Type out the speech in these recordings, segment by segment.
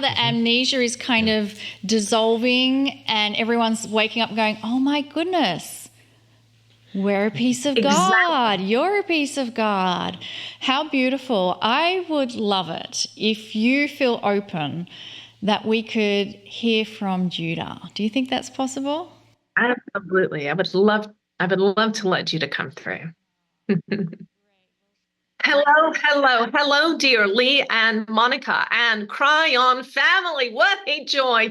the amnesia is kind of dissolving and everyone's waking up going, oh my goodness, we're a piece of God. You're a piece of God. How beautiful. I would love it if you feel open that we could hear from Judah. Do you think that's possible? Absolutely. I would love to let Judah come through. Hello, dear Lee and Monica and Kryon family. What a joy,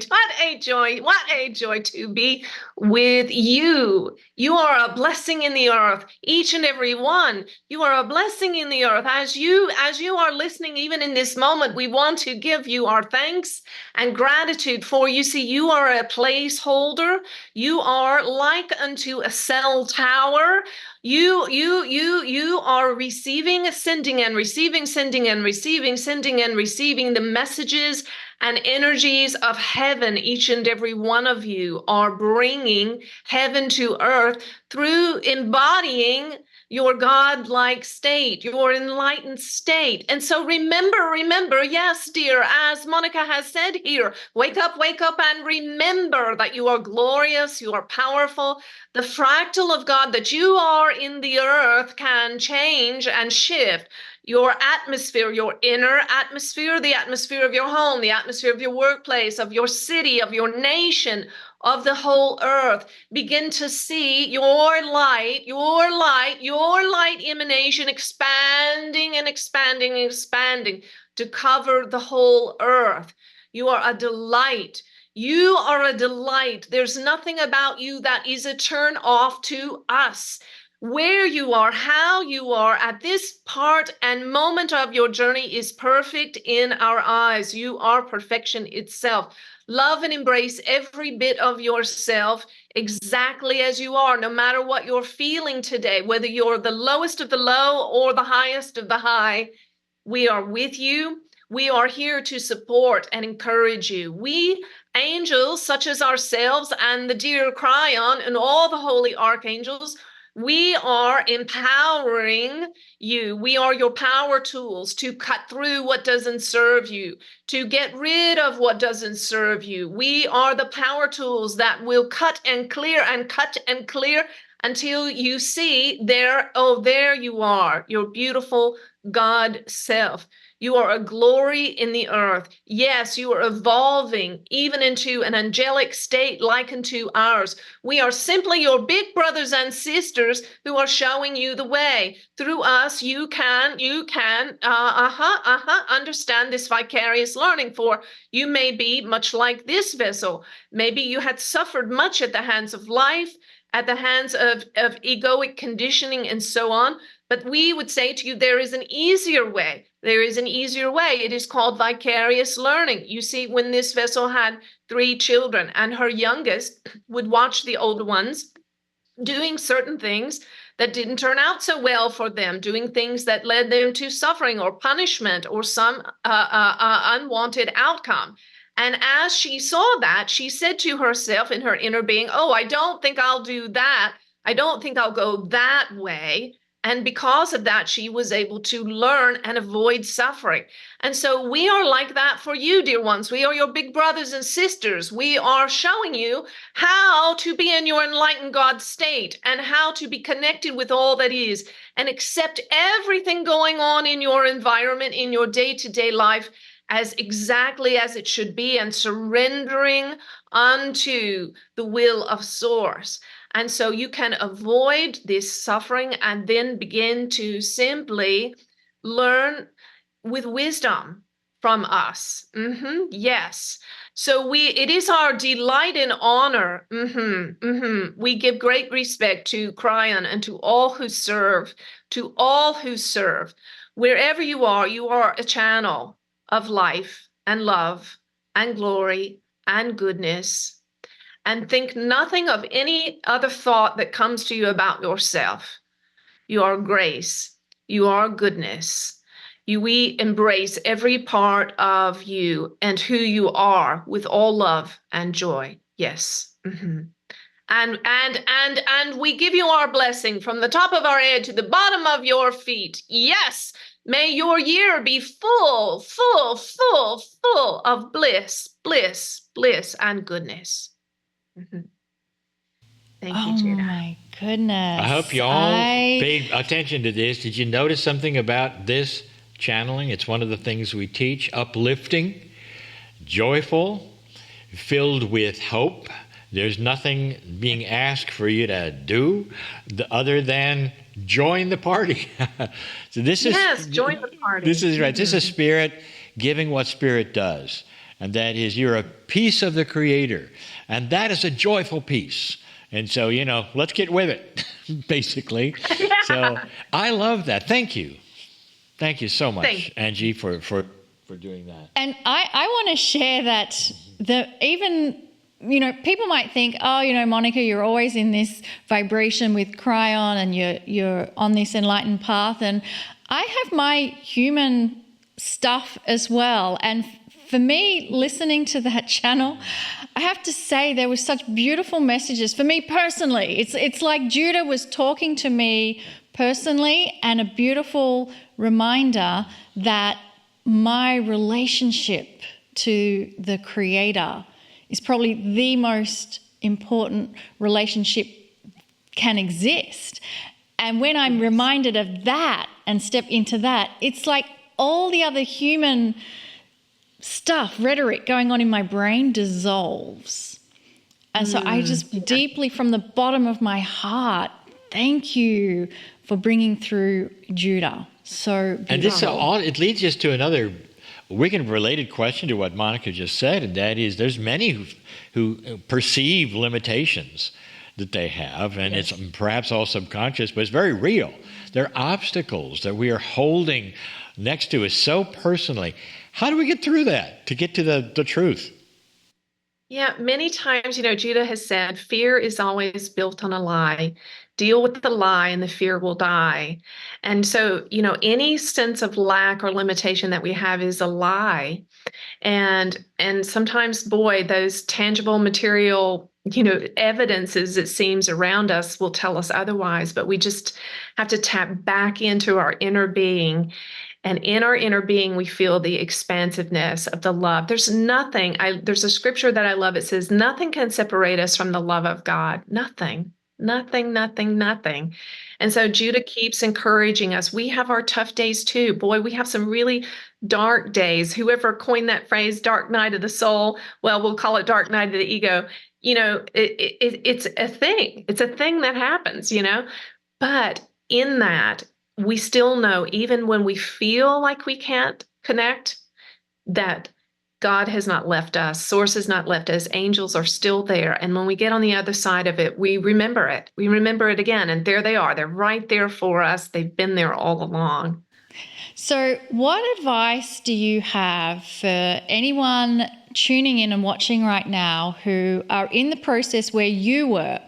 what a joy to be with you. You are a blessing in the earth, each and every one. You are a blessing in the earth. As you are listening, even in this moment, we want to give you our thanks and gratitude for, you see, you are a placeholder. You are like unto a cell tower. You are receiving, sending and receiving, sending and receiving, sending and receiving the messages and energies of heaven. Each and every one of you are bringing heaven to earth through embodying your God-like state, your enlightened state. And so remember, yes, dear, as Monica has said here, wake up and remember that you are glorious, you are powerful. The fractal of God that you are in the earth can change and shift your atmosphere, your inner atmosphere, the atmosphere of your home, the atmosphere of your workplace, of your city, of your nation, of the whole earth. Begin to see your light emanation expanding and expanding and expanding to cover the whole earth. You are a delight. You are a delight. There's nothing about you that is a turn off to us. Where you are, how you are at this part and moment of your journey is perfect in our eyes. You are perfection itself. Love and embrace every bit of yourself exactly as you are, no matter what you're feeling today, whether you're the lowest of the low or the highest of the high. We are with you. We are here to support and encourage you. We angels, such as ourselves and the dear Kryon and all the holy archangels, we are empowering you. We are your power tools to cut through what doesn't serve you, to get rid of what doesn't serve you. We are the power tools that will cut and clear until you see there, oh, there you are, your beautiful God self. You are a glory in the earth. Yes, you are evolving even into an angelic state like unto ours. We are simply your big brothers and sisters who are showing you the way. Through us, you can understand this vicarious learning, for you may be much like this vessel. Maybe you had suffered much at the hands of life, at the hands of egoic conditioning and so on. But we would say to you, there is an easier way. There is an easier way. It is called vicarious learning. You see, when this vessel had 3 children and her youngest would watch the older ones doing certain things that didn't turn out so well for them, doing things that led them to suffering or punishment or some unwanted outcome. And as she saw that, she said to herself in her inner being, oh, I don't think I'll do that. I don't think I'll go that way. And because of that, she was able to learn and avoid suffering. And so we are like that for you, dear ones. We are your big brothers and sisters. We are showing you how to be in your enlightened God state and how to be connected with all that is and accept everything going on in your environment, in your day-to-day life, as exactly as it should be, and surrendering unto the will of Source. And so you can avoid this suffering and then begin to simply learn with wisdom from us. Yes. So it is our delight and honor. We give great respect to Kryon and to all who serve, Wherever you are a channel of life and love and glory and goodness. And think nothing of any other thought that comes to you about yourself. You are grace. You are goodness. We embrace every part of you and who you are with all love and joy. Yes. And we give you our blessing from the top of our head to the bottom of your feet. Yes, May your year be full, full, full, full of bliss, bliss, bliss, and goodness. Mm-hmm. Thank you, Oh Judah. my goodness. I hope you all paid attention to this. Did you notice something about this channeling? It's one of the things we teach. Uplifting, joyful, filled with hope. There's nothing being asked for you to do other than join the party. So this is join the party. This is right. This is Spirit giving what Spirit does, and that is you're a piece of the Creator, and that is a joyful piece. And so, let's get with it, basically. So I love that. Thank you. Thank you so much, Angie, for doing that. And I want to share that people might think, oh, Monica, you're always in this vibration with Kryon and you're on this enlightened path. And I have my human stuff as well. And for me, listening to that channel, I have to say there were such beautiful messages for me personally. It's like Judah was talking to me personally, and a beautiful reminder that my relationship to the Creator is probably the most important relationship can exist. And when I'm reminded of that and step into that, it's like all the other human stuff, rhetoric going on in my brain dissolves. And so I just deeply from the bottom of my heart, thank you for bringing through Judah. So beautiful. And this it leads us to another wicked related question to what Monica just said, and that is there's many who perceive limitations that they have, and it's perhaps all subconscious, but it's very real. They're obstacles that we are holding next to us so personally. How do we get through that to get to the truth? Yeah, many times, Judah has said, fear is always built on a lie. Deal with the lie and the fear will die. And so, any sense of lack or limitation that we have is a lie. And sometimes, boy, those tangible material, evidences it seems around us will tell us otherwise, but we just have to tap back into our inner being. And in our inner being, we feel the expansiveness of the love. There's a scripture that I love. It says, nothing can separate us from the love of God. Nothing, nothing, nothing, nothing. And so Judah keeps encouraging us. We have our tough days too. Boy, we have some really dark days. Whoever coined that phrase, dark night of the soul, well, we'll call it dark night of the ego. It's a thing. It's a thing that happens, But in that, we still know, even when we feel like we can't connect, that God has not left us. Source has not left us. Angels are still there. And when we get on the other side of it, we remember it. We remember it again. And there they are. They're right there for us. They've been there all along. So what advice do you have for anyone tuning in and watching right now who are in the process where you were,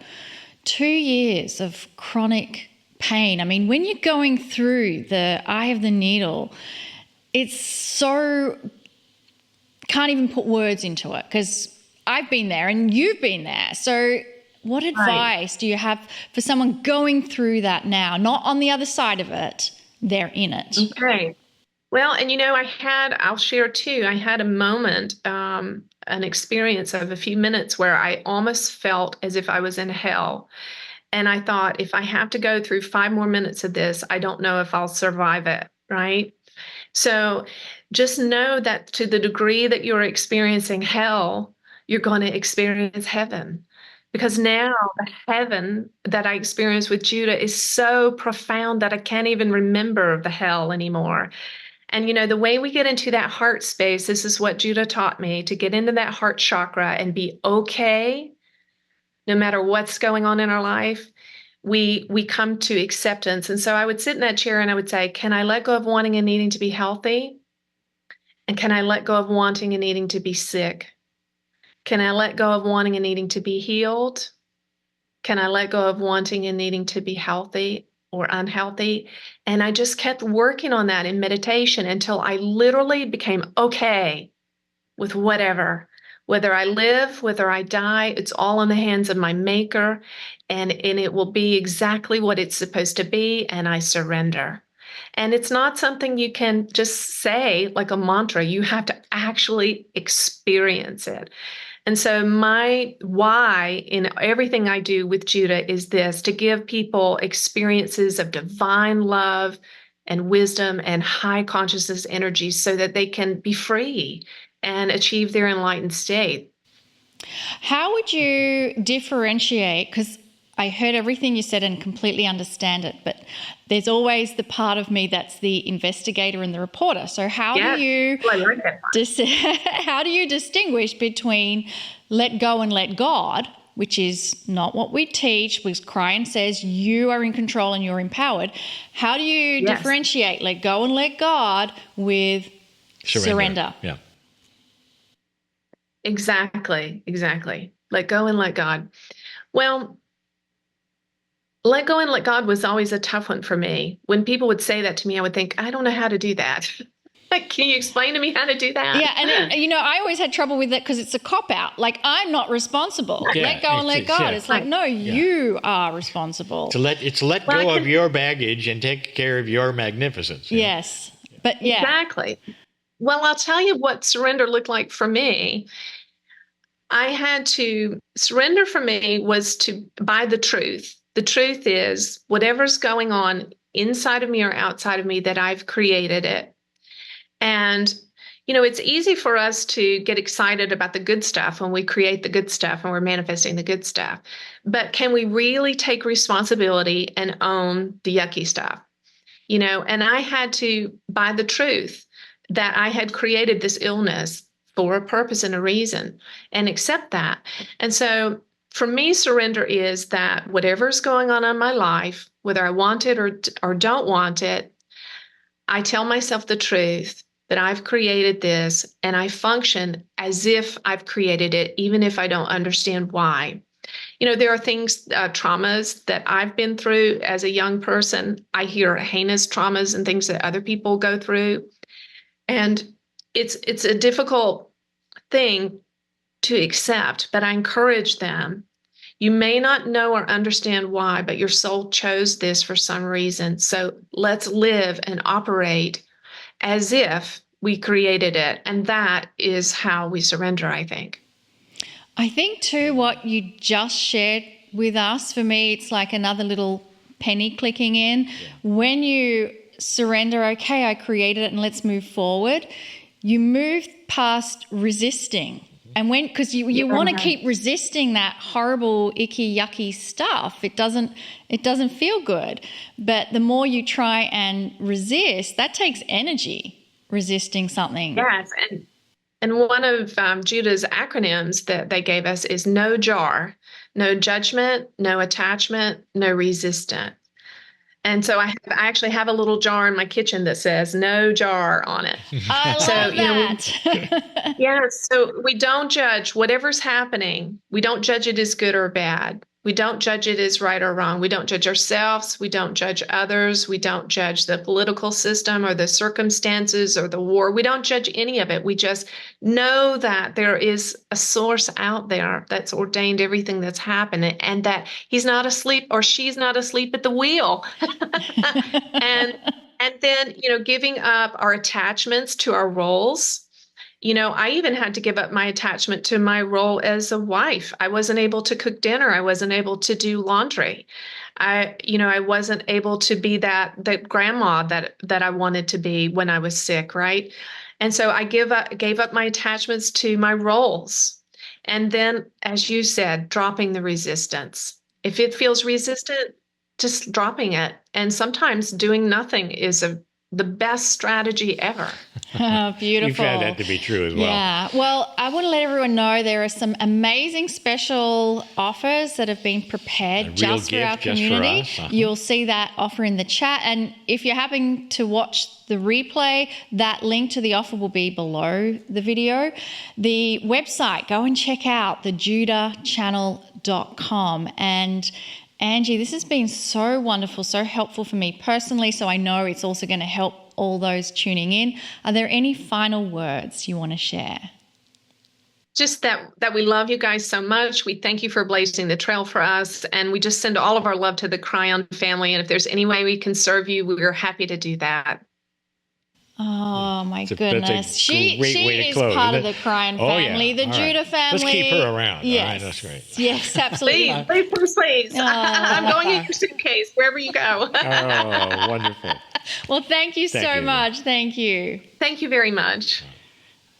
2 years of chronic pain? I mean, when you're going through the eye of the needle, it's so, can't even put words into it, because I've been there and you've been there. So what advice do you have for someone going through that now, not on the other side of it, they're in it? Okay. Well, and I'll share too, I had a moment, an experience of a few minutes where I almost felt as if I was in hell. And I thought, if I have to go through 5 more minutes of this, I don't know if I'll survive it, right? So just know that to the degree that you're experiencing hell, you're going to experience heaven. Because now the heaven that I experienced with Judah is so profound that I can't even remember the hell anymore. And, the way we get into that heart space, this is what Judah taught me, to get into that heart chakra and be okay no matter what's going on in our life. We come to acceptance. And so I would sit in that chair and I would say, can I let go of wanting and needing to be healthy? And can I let go of wanting and needing to be sick? Can I let go of wanting and needing to be healed? Can I let go of wanting and needing to be healthy or unhealthy? And I just kept working on that in meditation until I literally became okay with whatever. Whether I live, whether I die, it's all in the hands of my maker, and it will be exactly what it's supposed to be, and I surrender. And it's not something you can just say like a mantra. You have to actually experience it. And so my why in everything I do with Judah is this: to give people experiences of divine love and wisdom and high consciousness energy so that they can be free and achieve their enlightened state. How would you differentiate? Because I heard everything you said and completely understand it, but there's always the part of me that's the investigator and the reporter. So how do you I like that. how do you distinguish between let go and let God, which is not what we teach, because Kryon says you are in control and you're empowered. How do you differentiate let go and let God with surrender? Yeah. Exactly. Let go and let God. Well, let go and let God was always a tough one for me. When people would say that to me, I would think, I don't know how to do that. Like, can you explain to me how to do that? Yeah, and I always had trouble with it because it's a cop-out. Like, I'm not responsible. Yeah, let go and let God. It's like, no, you are responsible. It's let go of your baggage and take care of your magnificence. Yes, but yeah. Exactly. Well, I'll tell you what surrender looked like for me. Surrender for me was to buy the truth. The truth is whatever's going on inside of me or outside of me, that I've created it. And, it's easy for us to get excited about the good stuff when we create the good stuff and we're manifesting the good stuff. But can we really take responsibility and own the yucky stuff? And I had to buy the truth that I had created this illness for a purpose and a reason, and accept that. And so for me, surrender is that whatever's going on in my life, whether I want it or don't want it, I tell myself the truth that I've created this, and I function as if I've created it, even if I don't understand why. There are things, traumas that I've been through as a young person. I hear heinous traumas and things that other people go through. And it's a difficult thing to accept, but I encourage them. You may not know or understand why, but your soul chose this for some reason. So let's live and operate as if we created it. And that is how we surrender, I think. I think too, what you just shared with us, for me, it's like another little penny clicking in. Yeah. When you surrender, okay, I created it and let's move forward, you move past resisting. And because you want to keep resisting that horrible, icky, yucky stuff, it doesn't feel good. But the more you try and resist, that takes energy, resisting something. Yes, and one of Judah's acronyms that they gave us is no jar, no judgment, no attachment, no resistant. And so I actually have a little jar in my kitchen that says no jar on it. I love that. So we don't judge whatever's happening. We don't judge it as good or bad. We don't judge it as right or wrong. We don't judge ourselves. We don't judge others. We don't judge the political system or the circumstances or the war. We don't judge any of it. We just know that there is a source out there that's ordained everything that's happening, and that he's not asleep or she's not asleep at the wheel. and then, giving up our attachments to our roles. I even had to give up my attachment to my role as a wife. I wasn't able to cook dinner. I wasn't able to do laundry. I wasn't able to be that grandma that I wanted to be when I was sick, right? And so I gave up my attachments to my roles. And then, as you said, dropping the resistance. If it feels resistant, just dropping it. And sometimes doing nothing is the best strategy ever. Oh, beautiful. You've found that to be true as well. Yeah. Well, I want to let everyone know there are some amazing special offers that have been prepared just for our community. For us. You'll see that offer in the chat. And if you're having to watch the replay, that link to the offer will be below the video. The website, go and check out thejudahchannel.com. And Angie, this has been so wonderful, so helpful for me personally, so I know it's also going to help all those tuning in. Are there any final words you want to share? Just that we love you guys so much. We thank you for blazing the trail for us. And we just send all of our love to the Kryon family. And if there's any way we can serve you, we're happy to do that. Oh, my That's goodness. a She great way to is close, part of isn't the it? Kryon Oh, yeah. family, the All Judah right. family. Let's keep her around. Yes. All right, that's great. Yes, absolutely. Please. I'm going in your suitcase, wherever you go. Oh, wonderful. Well, thank you so much. Thank you. Thank you very much.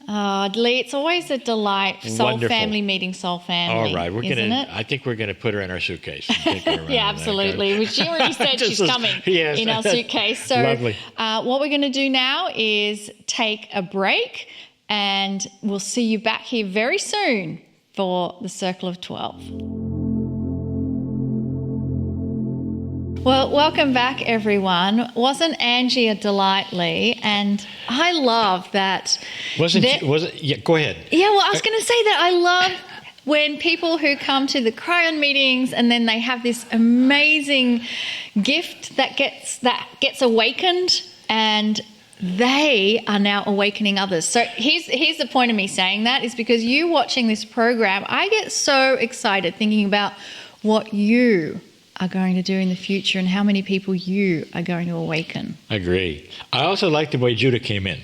Lee, it's always a delight. Soul Wonderful. family meeting soul family. All right, isn't it? I think we're gonna put her in our suitcase. And take her around. Yeah, absolutely. Well, she already said she's coming Yes. in our suitcase. So Lovely. What we're going to do now is take a break, and we'll see you back here very soon for the Circle of 12. Well, welcome back, everyone. Wasn't Angie a delight, Lee? And I love that. Was it? Yeah, go ahead. Yeah, well, I was going to say that I love when people who come to the Kryon meetings and then they have this amazing gift that gets awakened, and they are now awakening others. So here's the point of me saying that is because you watching this program, I get so excited thinking about what you are going to do in the future and how many people you are going to awaken. I agree. I also like the way Judah came in.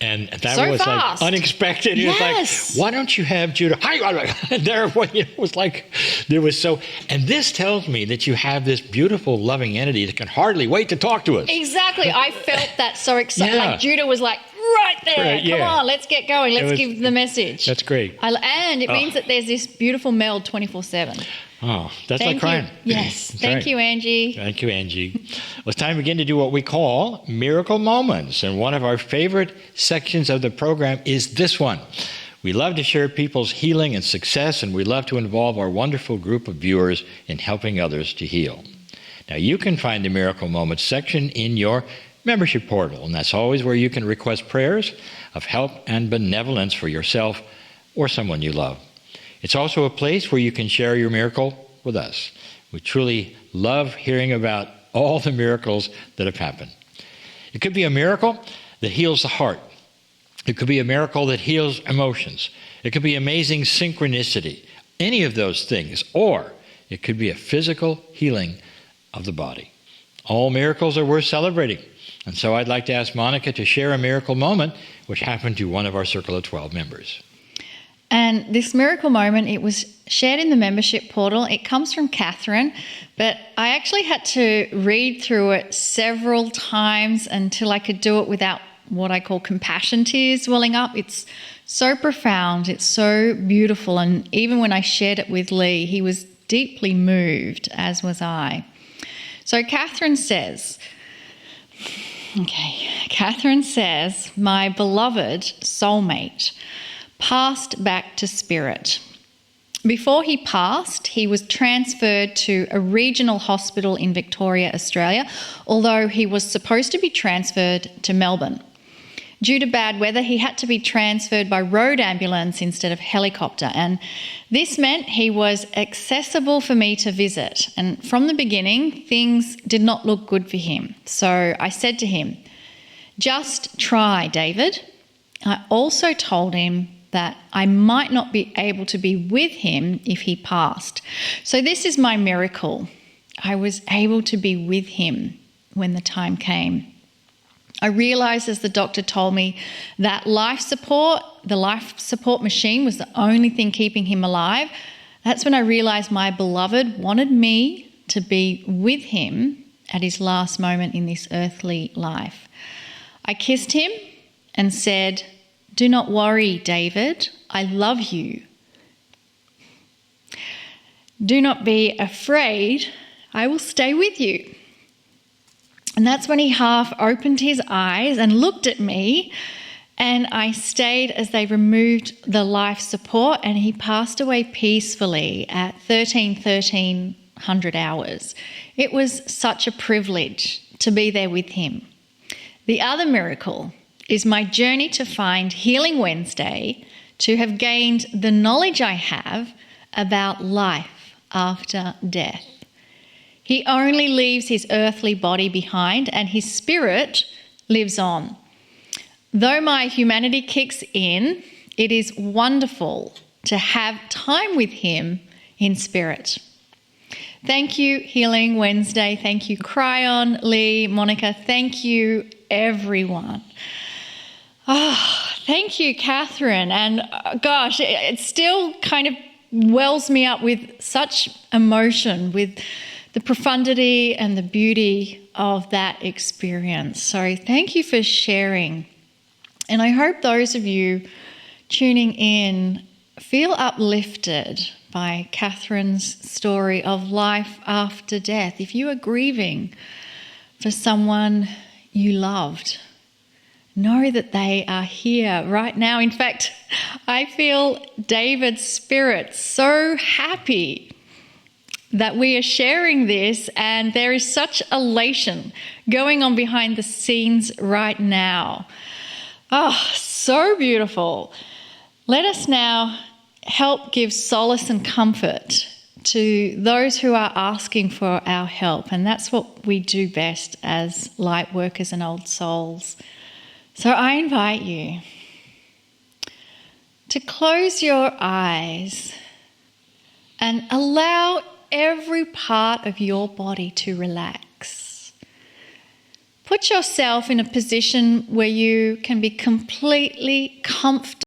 And that So was fast. like unexpected. Yes. It was like, why don't you have Judah? It was like, there was so, and this tells me that you have this beautiful, loving entity that can hardly wait to talk to us. Exactly. I felt that so excited. Yeah. Like Judah was like, right there. Right, yeah. Come on, let's get going. Let's give the message. That's great. And it means that there's this beautiful meld 24/7. Oh, that's Thank like you. crying. Yes. That's Thank right. you, Angie. Thank you, Angie. Well, it's time again to do what we call miracle moments. And one of our favorite sections of the program is this one. We love to share people's healing and success, and we love to involve our wonderful group of viewers in helping others to heal. Now, you can find the miracle moments section in your membership portal, and that's always where you can request prayers of help and benevolence for yourself or someone you love. It's also a place where you can share your miracle with us. We truly love hearing about all the miracles that have happened. It could be a miracle that heals the heart. It could be a miracle that heals emotions. It could be amazing synchronicity, any of those things. Or it could be a physical healing of the body. All miracles are worth celebrating. And so I'd like to ask Monica to share a miracle moment which happened to one of our Circle of 12 members. And this miracle moment, it was shared in the membership portal. It comes from Catherine, but I actually had to read through it several times until I could do it without what I call compassion tears welling up. It's so profound. It's so beautiful. And even when I shared it with Lee, he was deeply moved, as was I. So Catherine says, my beloved soulmate passed back to spirit. Before he passed, he was transferred to a regional hospital in Victoria, Australia, although he was supposed to be transferred to Melbourne. Due to bad weather, he had to be transferred by road ambulance instead of helicopter, and this meant he was accessible for me to visit. And from the beginning, things did not look good for him. So I said to him, "Just try, David." I also told him that I might not be able to be with him if he passed. So this is my miracle. I was able to be with him when the time came. I realised as the doctor told me that the life support machine was the only thing keeping him alive. That's when I realised my beloved wanted me to be with him at his last moment in this earthly life. I kissed him and said, "Do not worry, David, I love you. Do not be afraid, I will stay with you." And that's when he half opened his eyes and looked at me, and I stayed as they removed the life support, and he passed away peacefully at 1300 hours. It was such a privilege to be there with him. The other miracle is my journey to find Healing Wednesday, to have gained the knowledge I have about life after death. He only leaves his earthly body behind and his spirit lives on. Though my humanity kicks in, it is wonderful to have time with him in spirit. Thank you, Healing Wednesday. Thank you, Kryon, Lee, Monica. Thank you, everyone. Thank you, Catherine. And gosh, it still kind of wells me up with such emotion, with the profundity and the beauty of that experience. So thank you for sharing. And I hope those of you tuning in feel uplifted by Catherine's story of life after death. If you are grieving for someone you loved, know that they are here right now. In fact, I feel David's spirit so happy that we are sharing this, and there is such elation going on behind the scenes right now. Oh, so beautiful. Let us now help give solace and comfort to those who are asking for our help, and that's what we do best as light workers and old souls. So I invite you to close your eyes and allow every part of your body to relax. Put yourself in a position where you can be completely comfortable